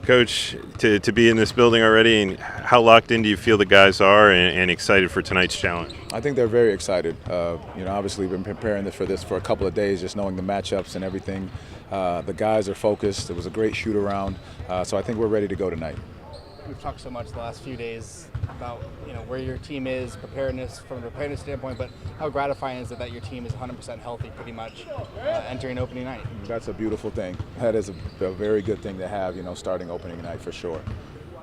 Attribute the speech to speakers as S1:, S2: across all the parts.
S1: Coach, to be in this building already, and how locked in do you feel the guys are and excited for tonight's challenge?
S2: I think they're very excited. Obviously we've been preparing for this for a couple of days, just knowing the matchups and everything. The guys are focused. It was a great shoot-around, so I think we're ready to go tonight.
S3: We've talked so much the last few days about where your team is, preparedness from a preparedness standpoint, but how gratifying is it that your team is 100% healthy pretty much entering opening night?
S2: That's a beautiful thing. That is a very good thing to have, starting opening night for sure.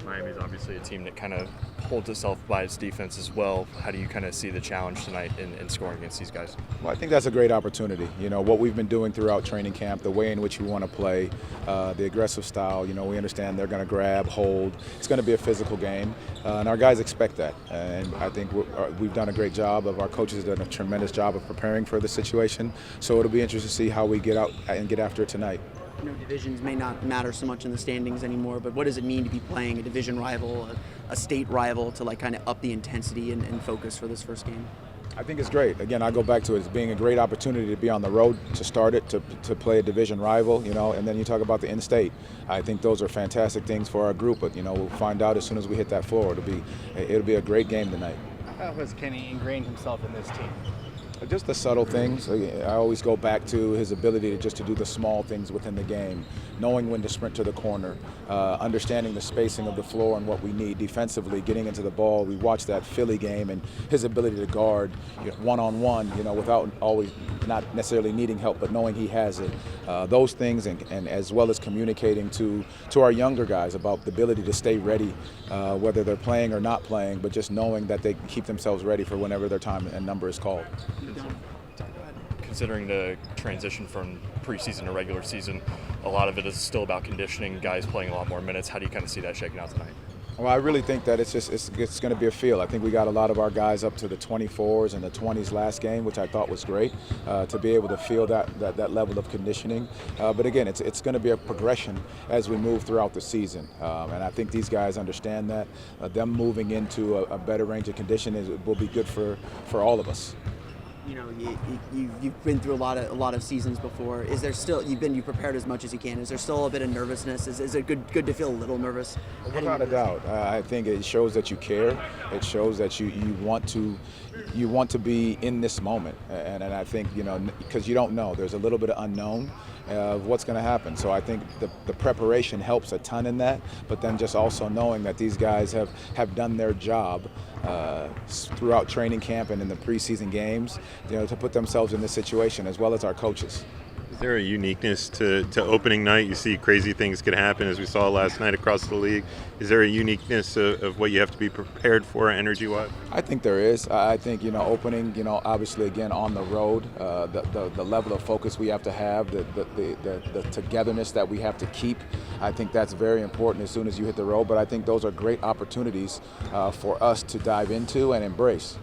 S4: Miami's obviously a team that kind of holds itself by its defense as well. How do you kind of see the challenge tonight in scoring against these guys?
S2: Well, I think that's a great opportunity. What we've been doing throughout training camp, the way in which we want to play, the aggressive style, we understand they're going to grab, hold. It's going to be a physical game, and our guys expect that. And I think we've done a great job. Our coaches have done a tremendous job of preparing for the situation. So it'll be interesting to see how we get out and get after it tonight.
S5: Divisions may not matter so much in the standings anymore, but what does it mean to be playing a division rival, a state rival, to kind of up the intensity and focus for this first game?
S2: I think it's great. Again, I go back to it as being a great opportunity to be on the road, to start it, to play a division rival, and then you talk about the in-state. I think those are fantastic things for our group, but, we'll find out as soon as we hit that floor. It'll be a great game tonight.
S3: How has Kenny ingrained himself in this team?
S2: Just the subtle things. I always go back to his ability to do the small things within the game, knowing when to sprint to the corner, understanding the spacing of the floor and what we need defensively, getting into the ball. We watched that Philly game and his ability to guard one-on-one, without always not necessarily needing help, but knowing he has it. Those things, and as well as communicating to our younger guys about the ability to stay ready, whether they're playing or not playing, but just knowing that they keep themselves ready for whenever their time and number is called.
S4: Considering the transition from preseason to regular season, a lot of it is still about conditioning, guys playing a lot more minutes. How do you kind of see that shaking out tonight?
S2: Well, I really think that it's going to be a feel. I think we got a lot of our guys up to the 24s and the 20s last game, which I thought was great, to be able to feel that level of conditioning. But again, it's going to be a progression as we move throughout the season. And I think these guys understand that. Them moving into a better range of conditioning will be good for all of us.
S5: You've been through a lot of seasons before. Is there still, you've prepared as much as you can? Is there still a bit of nervousness? Is it good to feel a little nervous?
S2: Without a doubt. I think it shows that you care. It shows that you want to be in this moment. And I think, because you don't know. There's a little bit of unknown of what's going to happen. So I think the preparation helps a ton in that, but then just also knowing that these guys have done their job throughout training camp and in the preseason games, to put themselves in this situation, as well as our coaches.
S1: Is there a uniqueness to opening night? You see crazy things can happen, as we saw last night across the league. Is there a uniqueness of what you have to be prepared for energy-wise?
S2: I think there is. I think, opening, obviously, again, on the road, the level of focus we have to have, the togetherness that we have to keep, I think that's very important as soon as you hit the road. But I think those are great opportunities for us to dive into and embrace.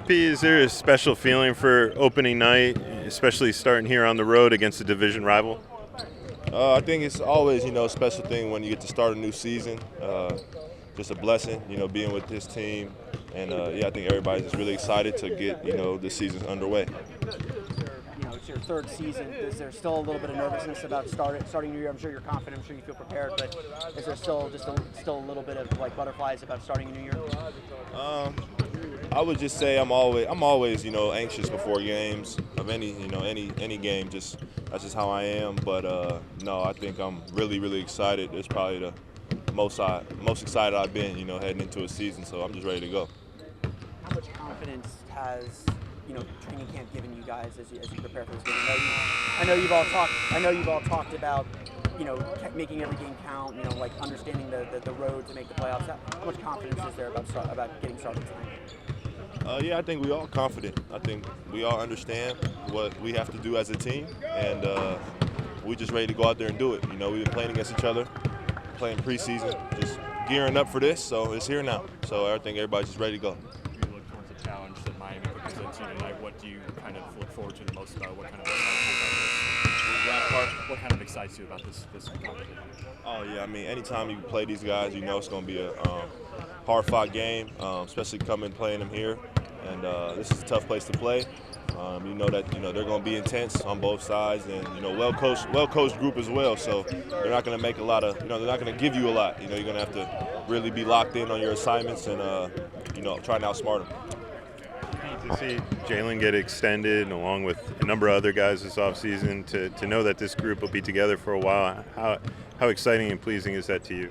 S1: P, is there a special feeling for opening night, especially starting here on the road against a division rival?
S6: I think it's always, a special thing when you get to start a new season. Just a blessing, being with this team. And, I think everybody's just really excited to get, the season underway.
S5: It's your third season. Is there still a little bit of nervousness about starting New Year? I'm sure you're confident. I'm sure you feel prepared. But is there still a little bit of butterflies about starting a new year?
S6: I would just say I'm always anxious before games of any game. That's just how I am. But no, I think I'm really excited. It's probably the most excited I've been heading into a season. So I'm just ready to go.
S5: How much confidence has training camp given you guys as you prepare for this game? I know you've all talked about making every game count. Understanding the road to make the playoffs. How much confidence is there about getting started tonight?
S6: I think we're all confident. I think we all understand what we have to do as a team, and we're just ready to go out there and do it. We've been playing against each other, playing preseason, just gearing up for this, so it's here now. So I think everybody's just ready to go.
S4: You look towards the challenge that Miami presents you tonight. What do you kind of look forward to the most about? What kind of excites you about this competition?
S6: Oh yeah, anytime you play these guys, it's going to be a hard-fought game, especially playing them here. And this is a tough place to play. You know that they're going to be intense on both sides, and well coached group as well. So they're not going to make a lot of they're not going to give you a lot. You're going to have to really be locked in on your assignments and try and outsmart them.
S1: To see Jalen get extended, along with a number of other guys this offseason, to know that this group will be together for a while, how exciting and pleasing is that to you?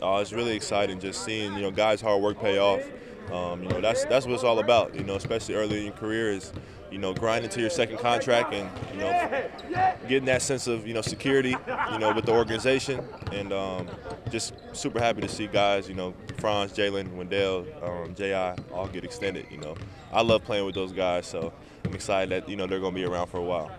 S6: It's really exciting just seeing guys' hard work pay off. That's what it's all about. Especially early in your career is grinding to your second contract and getting that sense of security with the organization, and just super happy to see guys Franz, Jalen, Wendell, J.I. all get extended. I love playing with those guys, so I'm excited that they're going to be around for a while.